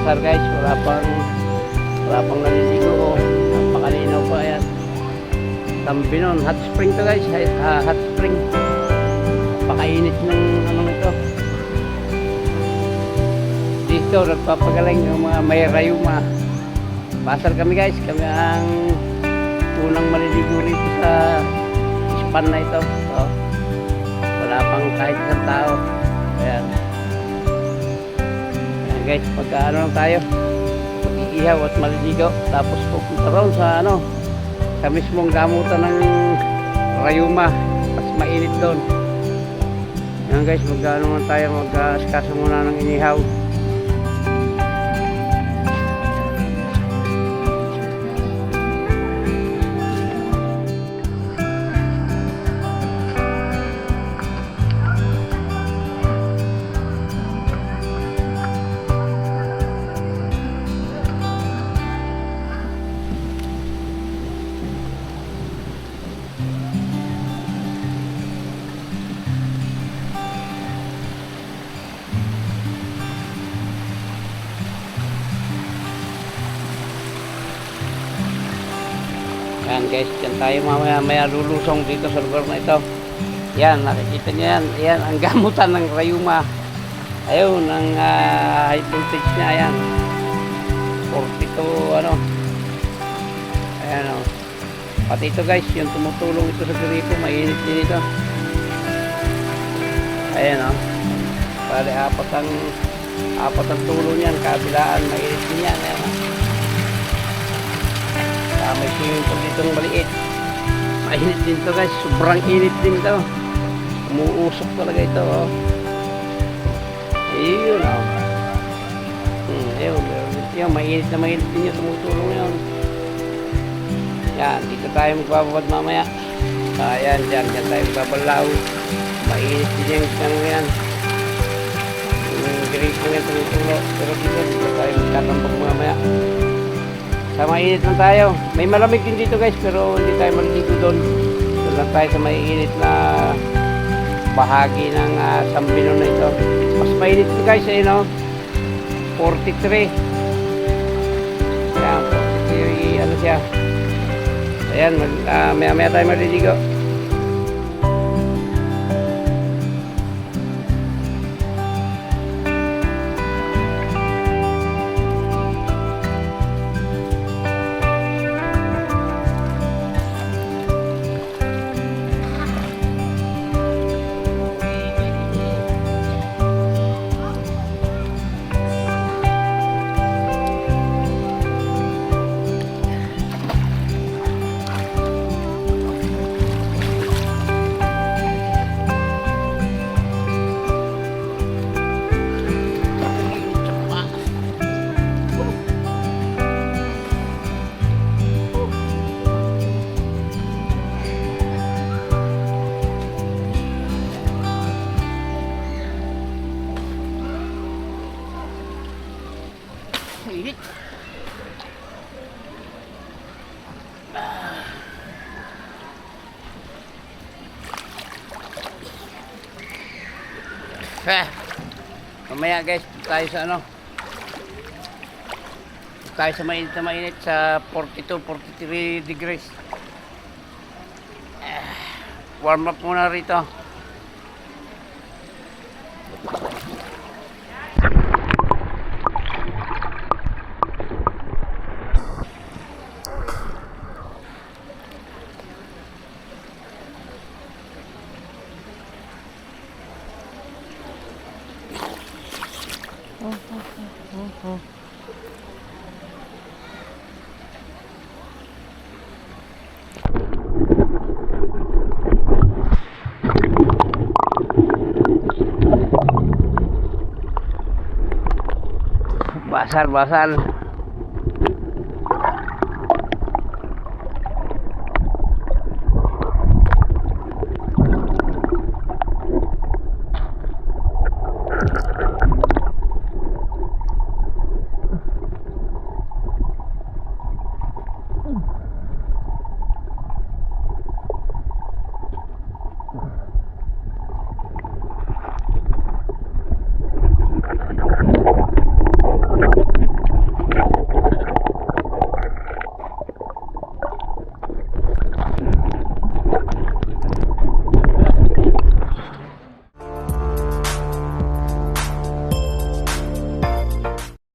basar guys, wala pang naliligo. Napakalinaw pa yan. Tambinon, hot spring to guys, hot spring. Napakainit ng anong ito. Dito nagpapagaling yung mga may rayuma. Basar kami guys, kami ang unang maliligo rito sa span na ito. So, wala pang kahit isang tao. Ayan. Ayan guys, pagka ano lang tayo, mag-iihaw at maliligo. Tapos pupunta ron sa ano, sa mismong gamutan ng rayuma. Mas mainit doon. Ayan guys, mag-ano lang tayo, mag-askasa muna ng inihaw. Yan guys, dyan tayo mamaya lulusong dito sa lugar na ito. Yan, nakikita nyo yan. Yan, ang gamutan ng rayuma. Ayun, ang high voltage niya. Yan. 42, ano. Ayan o. Pati ito guys, yung tumutulong ito sa gripo, mainit din ito. Ayan o. Bali, apat ang tulo niyan. Kabilaan, mainit din yan. Ayan o. May swimming pool ditong maliit. Mainit din to guys, sobrang init din to. Umuusok talaga ito oh. Ayun oh. Ayun, mainit na mainit din yung tumutulong yun. Yan, dito tayo magbababad mamaya. Ayan, dyan tayo magbabalaw. Mainit din yung yan. Yung grade ko nga tumutulong. Pero dito tayo magtatambag mamaya. Sa mainit lang tayo. May malamig din dito guys, pero hindi tayo maliligo doon. Doon lang tayo sa mainit na bahagi ng Sambinon na ito. Mas mainit ito guys, ayun o. 43. Ayan, 43, ano siya. Ayan, maya tayo maliligo. Init. Mamaya guys, tayo sa ano, tayo sa mainit sa 42, 43 degrees. Warm up muna rito. Basar